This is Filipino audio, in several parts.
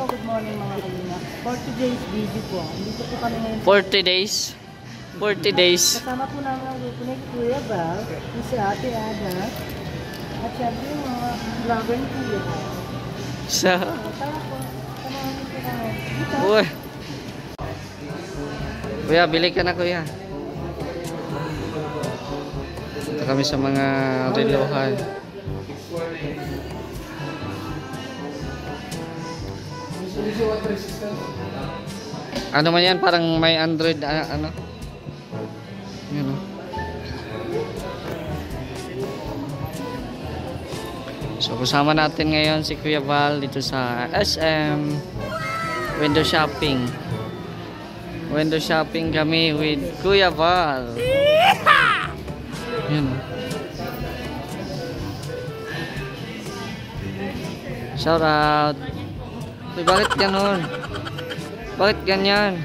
good morning mga kalina. For today's video po, dito po kami ngayon. 40 days. 40 days. Kasama po namin ang grupo ni Kuya Val, si Ate Ada, at syempre yung mga vlogger ni Kuya Val. Tara po, samahan niyo po kami. Dito. Uy. Kuya, bili ka na kuya. Ito kami sa mga relohan. Ano man yan? Parang may Android ano? Yun o. So kasama natin ngayon si Kuya Val dito sa SM window shopping. Window shopping kami with Kuya Val. Yun o. Shout out. Uy, bakit ganon? Bakit ganyan?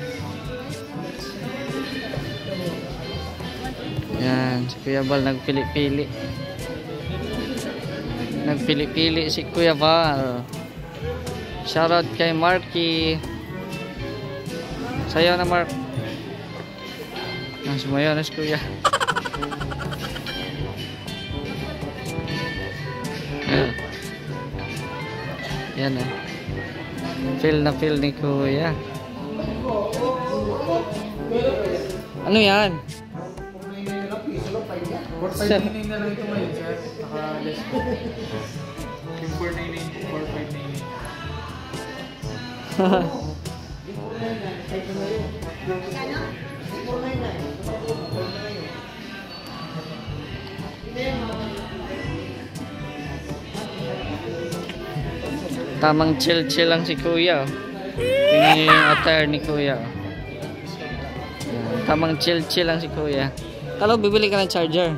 Yan, si Kuya Val nagpili-pili. Nagpili-pili si Kuya Val. Shoutout kay Marky. Sayaw na Mark. Sumayaw na si Kuya. Yan o. Feel na feel ni Kuya. Ano yan? 499 na lang ito ngayon, sir. Naka-less po. Yung 499 po, 499. Tamang chill-chill lang si Kuya. Tingnan yung attire ni Kuya. Yan. Tamang chill-chill lang si Kuya. Kalo, bibili ka ng charger.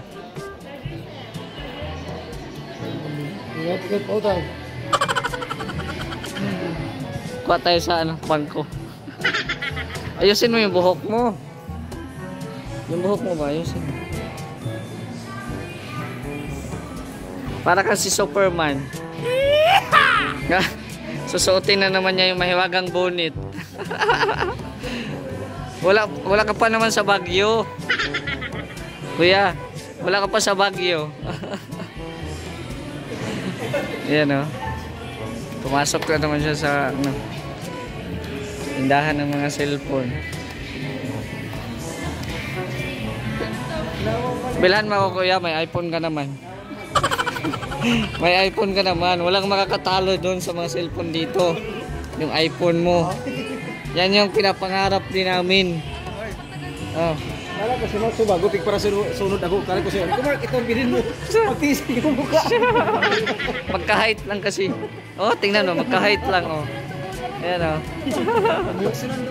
Kuha tayo sa ano, bangko. Ayusin mo yung buhok mo. Yung buhok mo ba? Ayusin mo. Para kang si Superman. Susuotin na naman niya yung mahiwagang bonnet. Wala ka pa naman sa Baguio. Kuya, wala ka pa sa Baguio. Yan o. Pumasok na naman siya sa ano, tindahan ng mga cellphone. Bilhan mo ako kuya, may iPhone ka naman. May iPhone ka naman. Walang makakatalo doon sa mga cellphone dito. Yung iPhone mo. Yan yung pinapangarap din namin. Oh. Kala ko sunod so bago para sunod ako. Kala ko siya. Kumark itong bilhin mo. Magtisig yung mukha. Magka-height lang kasi. Oh, tingnan mo, magka-height lang oh. Ayan oh.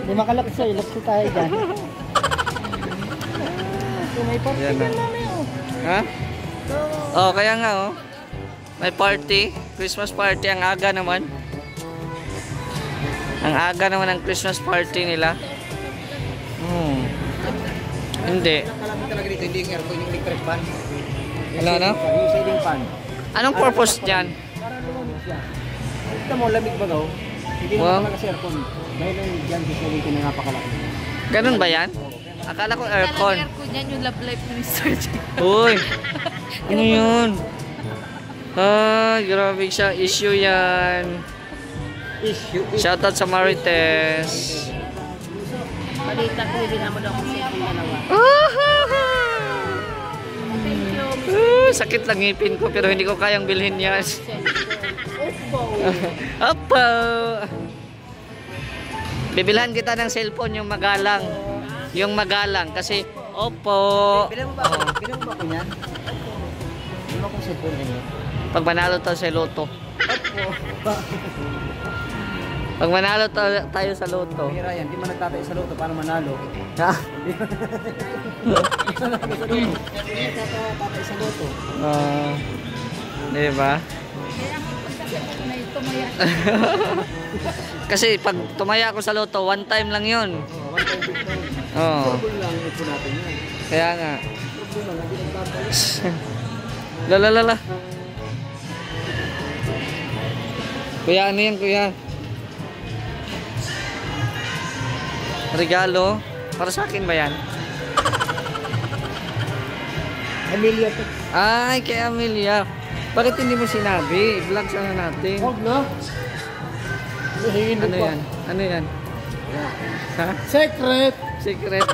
Di makalaki sa'yo, lakso tayo dyan. May party Ayan, dyan namin oh. Ha? Oh, kaya nga oh. May party, Christmas party, ang aga naman. Ang aga naman ang Christmas party nila. Hindi. Kalamin talaga dito, hindi yung aircon, yung electric fan. Ano? Yung ceiling fan. Anong purpose niyan? Para lumamig siya. Ito mo, lamig ba daw? Hindi naman talaga si aircon. Dahil lang dyan, sisilitin na napakalaki. Ganun ba yan? Akala ko aircon. Aircon yan, yung love life ni Mr. J. Uy! Ano yun? Grabe siya. Issue yan. Shoutout sa Marites. Balita ko, hindi naman ako sa itong dalawa. Sakit lang ngipin ko pero hindi ko kayang bilhin yan. Opo! Bibilhan kita ng cellphone yung magalang. Yung magalang kasi opo. Bilang mo ba ako? Bilang mo ba ako yan? Bilang mo akong cellphone niya. Pag manalo tayo sa loto. Pag manalo tayo sa loto. Pira yan, di man nagtatay sa loto, paano manalo? Ha? Nagtatay sa loto. Diba? Kasi pag tumaya ako sa loto, one time lang yun. Oo. Kaya nga. Lalalala. Kuya, ano yan kuya? Regalo? Para sa akin ba yan? Amelia to. Ay, kay Amelia. Bakit hindi mo sinabi? I-vlog sana natin. Huwag na. Ano yan? Ano yan? Ha? Secret. Secret.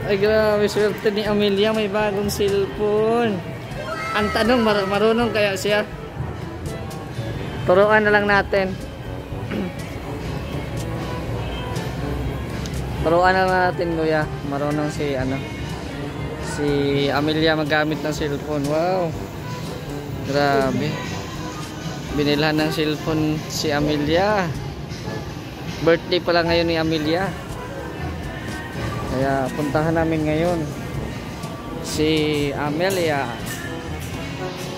Ay, grabe. Swerte ni Amelia. May bagong cellphone. Ang tanong, marunong kaya siya? Turuan na lang natin. Turuan na lang natin, kuya. Marunong si Amelia magamit ng cellphone. Wow. Grabe. Binilhan ng cellphone si Amelia. Birthday pala ngayon ni Amelia. Kaya puntahan namin ngayon si Amelia.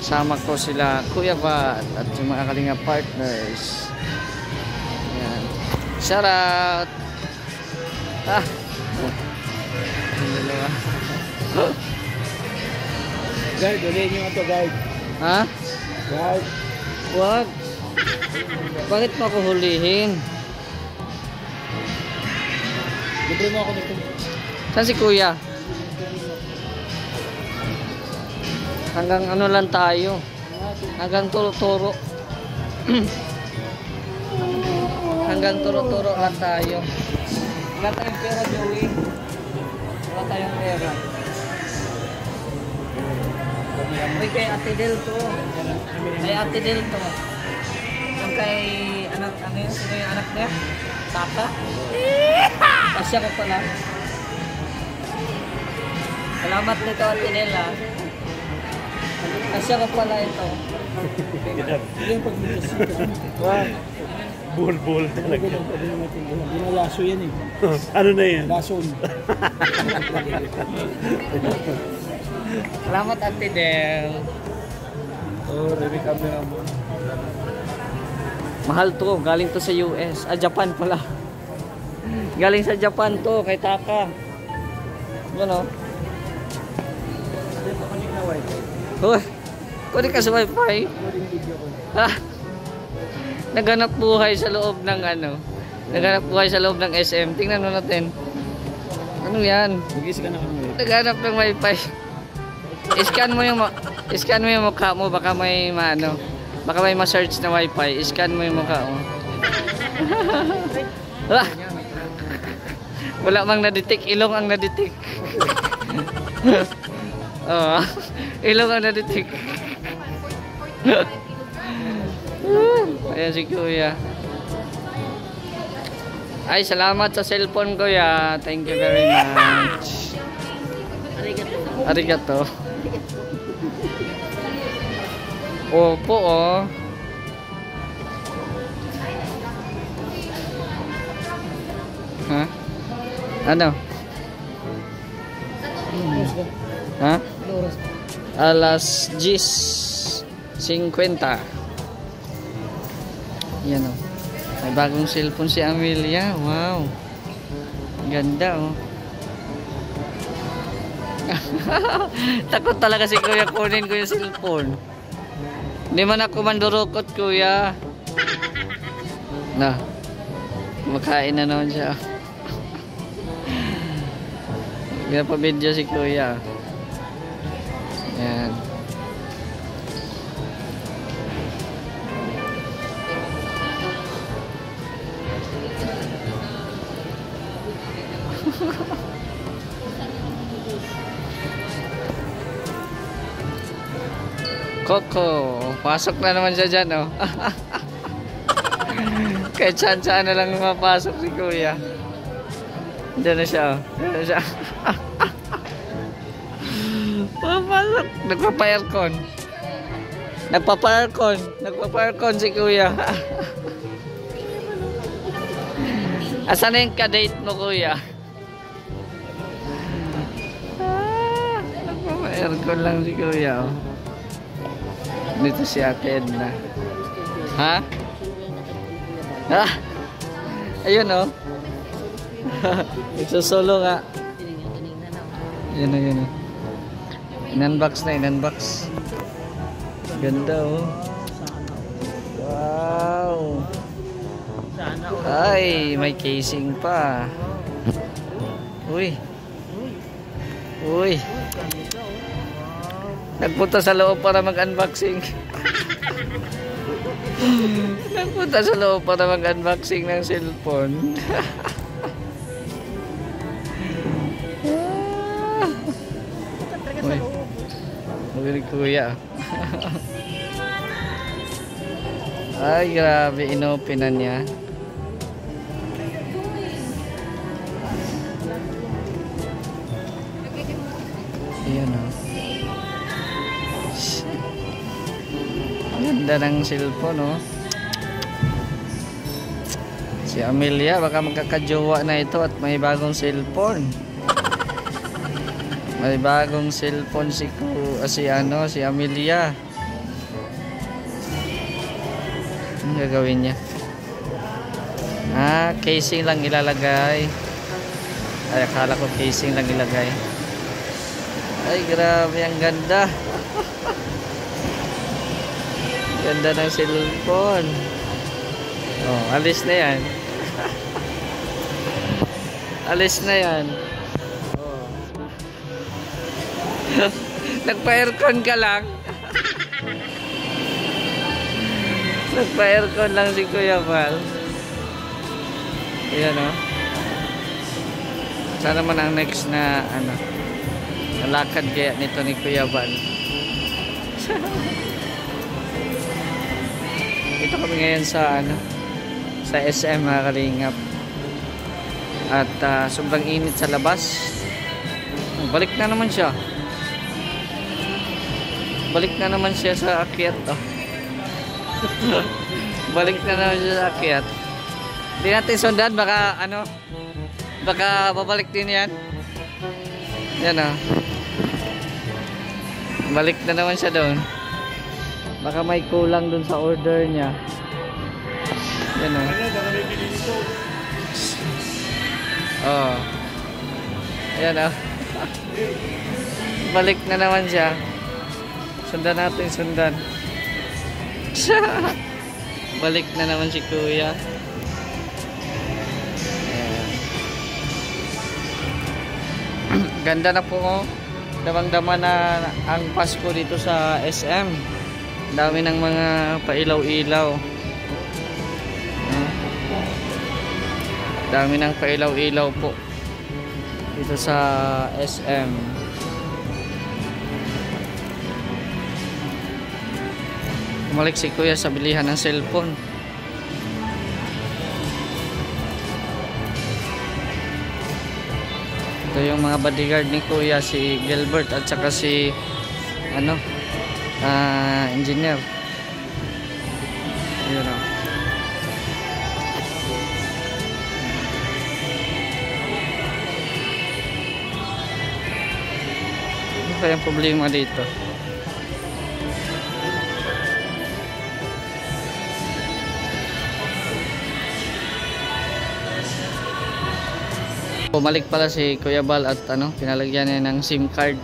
Sama ko sila Kuya Val at yung mga Kalinga partners. Ayan. Shout out. Ah. Guard, ulihin nyo nga to, guard. Ha? Guard. Wag. Bakit mo ako hulihin? Libre mo ako nito. Saan si Kuya? Hanggang ano lang tayo. Hanggang turo-turo. Hanggang turo-turo lang tayo. Wala tayong pera, Joey. Wala tayong pera. Uy, kay Ate Del to. Kay Ate Del to. Yung kay anak, ano yun? Sino yung anak niya? Tata? Asya ko pala. Salamat nito Ate Del, ha. Asya ko pala ito. Yung pag-mitas Bol talaga. Binalaso yan eh. Ano na yan? Lason. Salamat Ate Del. Oh, Remy camera mo. Mahal to, galing to sa US. Ah, Japan pala. Galing sa Japan to, kay Taka. Yan o. Uy, kunin ka sa wifi. Ha? Naghanap buhay sa loob ng Naghanap buhay sa loob ng SM. Tingnan mo natin. Ano yan? Mag-is ka na kami. Naghanap ng wifi. I-scan mo yung mukha mo, baka may baka may ma-search na wifi. I-scan mo yung mukha mo. Wala mang na-detect, ilong ang na-detect. Oh, ilong ang na-detect. Ayan si Kuya. Ay, salamat sa cellphone, Kuya. Thank you very much. Arigato. Opo, oh. Ha? Ano? Ha? Alas 10:50. Yan o. May bagong cellphone si Amelia. Wow. Ganda oh. Takot talaga si Kuya kunin ko yung cellphone. Hindi man ako mandurukot, Kuya. Na. Makain na naman siya. Pinapa-video si Kuya. Yan. Coco, pasok na naman siya dyan, oh. Kahit saan na lang mapasok si Kuya. Diyan na siya, oh. Diyan na siya. Papasok. Nagpapa-aircon. Nagpapa-aircon si Kuya. Asan na yung ka-date mo, Kuya? Nagpapa-aircon lang si Kuya, oh. Dito si Ate Edna. Ha? Ha? Ayun, oh. Nagsusolo nga. Yun, yun. In-unbox na, in-unbox. Ganda, oh. Wow. Ay, may casing pa. Uy. Uy. Nagpunta sa loob para mag-unboxing. Nagpunta sa loob para mag-unboxing ng cellphone. Uy. Uy, kuya. Ay, grabe. Inopenan niya. Ayan o. Ganda ng cellphone o. Si Amelia, baka magkakajowa na ito at may bagong cellphone. May bagong cellphone si Amelia. Ano gagawin niya? Ah, casing lang ilalagay. Ay, akala ko casing lang ilagay. Ay, grabe, ang ganda. Ganda ng cellphone. Oh, alis na yan. Alis na yan. Oh. Nagpa-aircon ka lang. Nagpa-aircon lang si Kuya Val. Ayan o. Sana naman ang next na nalakad kaya nito ni Kuya Val. Ito kami ngayon sa sa SM mga kalingap. At sobrang init sa labas. Balik na naman siya. Balik na naman siya sa akyat oh. Balik na naman siya sa akyat. Hindi natin sundan, baka baka babalik din yan. Yan oh. Balik na naman siya doon. Baka may kulang doon sa order niya. Yan oh. Oh. Ayan oh. Balik na naman siya. Sundan natin, sundan. Balik na naman si Kuya. Ganda na po oh. Damang-dama na ang Pasko dito sa SM. Dami ng mga pailaw-ilaw. Dami ng pailaw-ilaw po dito sa SM. Bumalik si Kuya sa bilihan ng cellphone. Ito yung mga bodyguard ni Kuya, si Gilbert at saka si engineer. Yun o. Ano pa yung problema dito? Bumalik pala si Kuya Val at pinalagyan niya ng SIM card.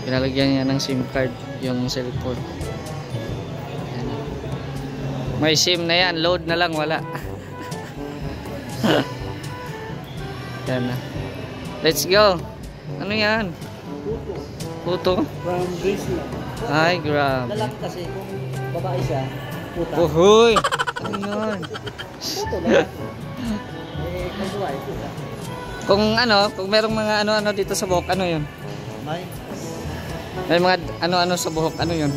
Pinalagyan niya ng SIM card yung cellphone. Ayan. May SIM na yan, load na lang wala. Yan na. Let's go. Ano yan? Puto. From Gracie. Ay, grabe. Lalaki kasi kung babae siya, puta. Uhoy. Ano yun? Puto lang. Kung babae, puta. Kung merong mga ano dito sa buhok, ano yun? May mga ano sa buhok, ano yun?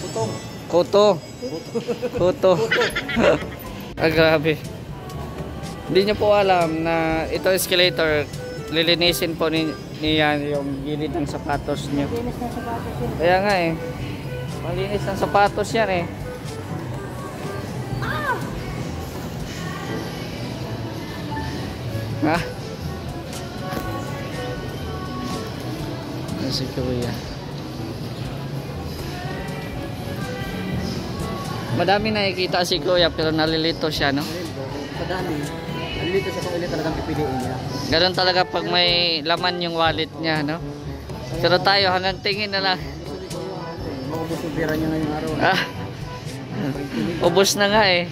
Putong. Kuto. Kuto. Ah, grabe. Hindi nyo po alam na ito escalator, lilinisin po niyan yung gilid ng sapatos nyo. Linis ng sapatos yun. Kaya nga eh. Malinis ng sapatos yan eh. Ha? Si Kuya. Madami nakikita si Kuya pero nalilito siya, no? Sa dami, nalilito siya kung ilan talagang pipiliin niya. Ganun talaga pag may laman yung wallet niya, no? Pero tayo hanggang tingin na lang. Maubos yung pera niya ngayong araw. Ah, ubos na nga eh.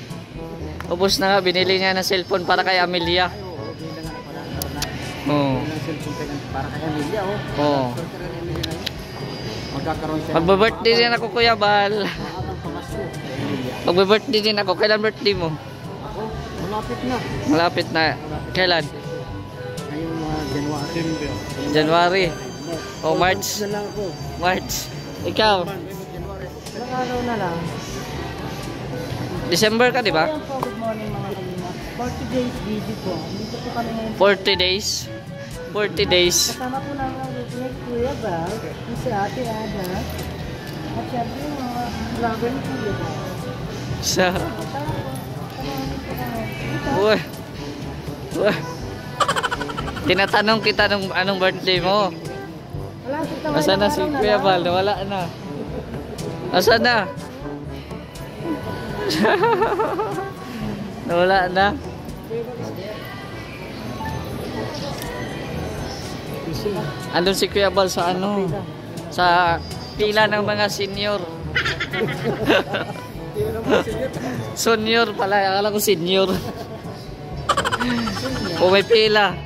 Ubus na nga, binili niya ng cellphone para kay Amelia. Ay, oo, binila nga na pala. Oo. Bilang cellphone para kay Amelia, oh. Oo. Magkakaroon siya. Magbe-birthday din ako, Kuya Bal. Maagang pamasko kay Amelia. Magbe-birthday din ako. Kailan birthday mo? Ako, malapit na. Malapit na. Kailan? Ngayong January. January. O March. Na lang ako. March. Ikaw? Ilang araw na lang. December ka, di ba? Ayan po, good morning mga kalina. 40 days video po. Dito po kami ngayon. 40 days. 40 days. Kasama po namin ang Kuya Bal, yung si Ate Ada, at syempre yung mga vlogger ni Kuya Bal. Sa... Tara po, tamahanin po kami. Dito. Uy. Uy. Tinatanong kita nung anong birthday mo. Wala, kita mo Asa na si Kuya Bal? Wala na. Asa na? Nawala na. Andun si Kuya Bal sa ano? Sa pila ng mga senior. Senior pala. Akala ko senior. Pumipila.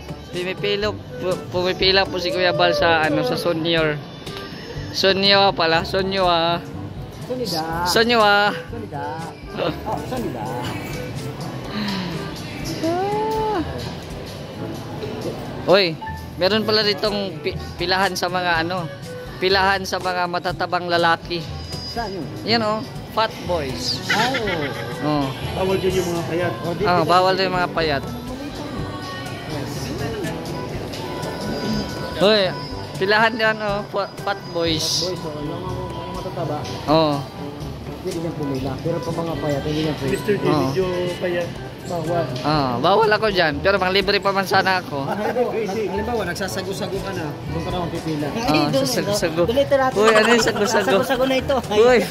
Pumipila po si Kuya Bal sa ano, sa senior. Sonyo pala. Sonyo ah. Solida. Sonyo ah. Solida. Oh, solida. Oy, meron pala ditong pilahan sa mga ano, pilahan sa mga matatabang lalaki. Saan yun? Yan oh, fat boys. Ay, oo. Oh. Bawal dyan yung mga kayat. Ah, bawal din yung mga payat. Hoy, pilahan yan oh, fat boys. Boys, yung mga matataba, Oh. hindi niya pumila. Pero pa mga payat, hindi niya pumila. Mr. Oh. Medyo payat. Bawal. Ah, bawal ako diyan, pero pang libre pa man sana ako. Halimbawa, nagsasago-sago ka na, doon ka na magpipila. Ah, sasago-sago. Dito natin. Uy, ano yung sago-sago? Sago-sago na ito. Uy.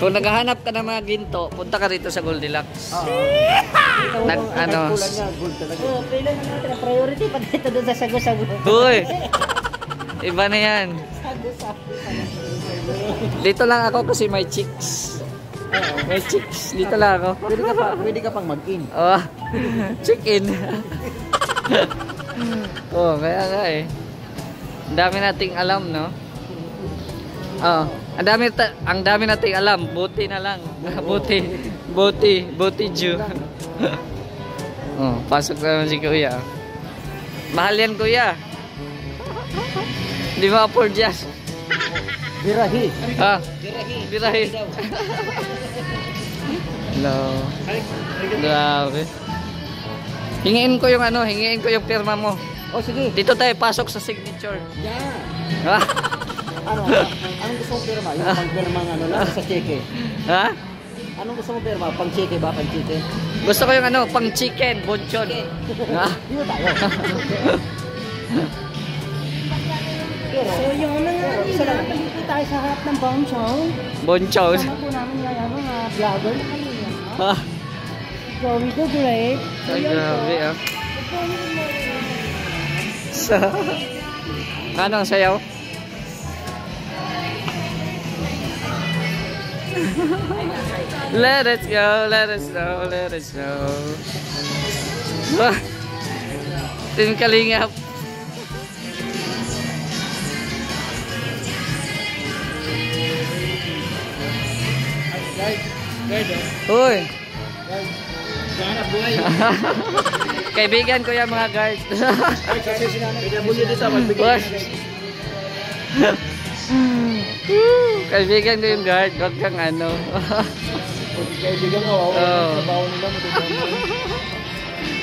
Kung naghahanap ka ng mga ginto, punta ka rito sa Goldilocks. Nag ano? Kulang niya, gold talaga. Oh, pila na natin. Ang priority pa dito doon sa sago-sago. Uy. Iba na 'yan. Sago-sago. Dito lang ako kasi may chicks. May chicks. Dito lang ako. Pwede ka pang mag-in. Oh. Chicken. Oh, kaya nga eh. Ang dami nating alam, no? Oh, ang dami nating alam. Buti na lang. Buti Jew. Oh, pasok na naman si Kuya. Mahal yan, Kuya. Di ba afford yan? Birahi. Ah, birahi. Hello. Grabe. Hingiin ko yung ano, hingiin ko yung pirma mo. Oh, sige. Dito tayo pasok sa signature. Yeah. Ha? Anong gusto mong pirma? Yung pang-pirma ano lang sa cheque. Ha? Anong gusto mong pirma? Pang-cheque ba? Pang-cheque? Gusto ko yung ano, pang chicken, bonchon. Ha? Dito tayo. So yung mga dito tayo sa harap ng Bonchon. Bonchon. Kasama po namin yung mga vlogger na kanina. Ha? Joey the Great. Ay, grabe ah. Sa... Ano ang sayaw? Let it go, let it go, let it go. Wah! Team Kalingap. Uy! Kaibigan ko yung mga guard. Uy! Kaibigan ko yung guard. Huwag kang ano. Kaibigan ko. Trabaho nila mo.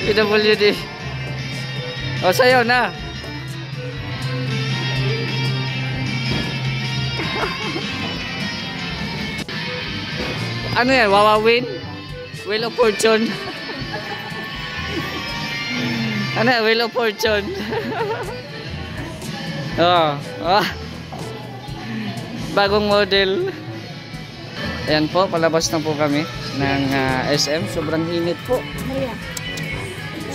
PWD. O, sayo na. Ano yan? Wawawin? Wheel of Fortune? Ano yan? Wheel of Fortune? Oh. Oh. Bagong model. Ayan po, palabas na po kami ng SM. Sobrang init po.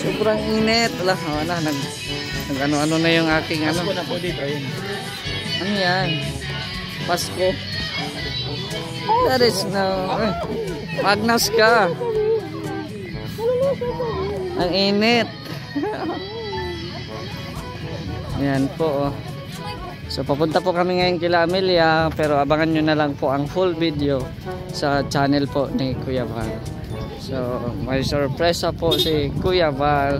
Sobrang init. Wala, nag-ano-ano na yung aking ano. Pasko na po dito. Ayun. Ano yan? Pasko. There is no... Magnas ka. Ang init. Yan po. So papunta po kami ngayon kila Amelia, pero abangan nyo na lang po ang full video sa channel po ni Kuya Val. So may sorpresa po si Kuya Val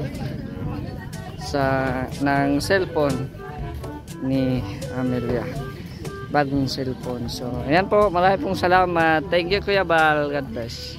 ng cellphone ni Amelia. Bagong cellphone. So ayan po, marami pong salamat. Thank you Kuya Val. God bless.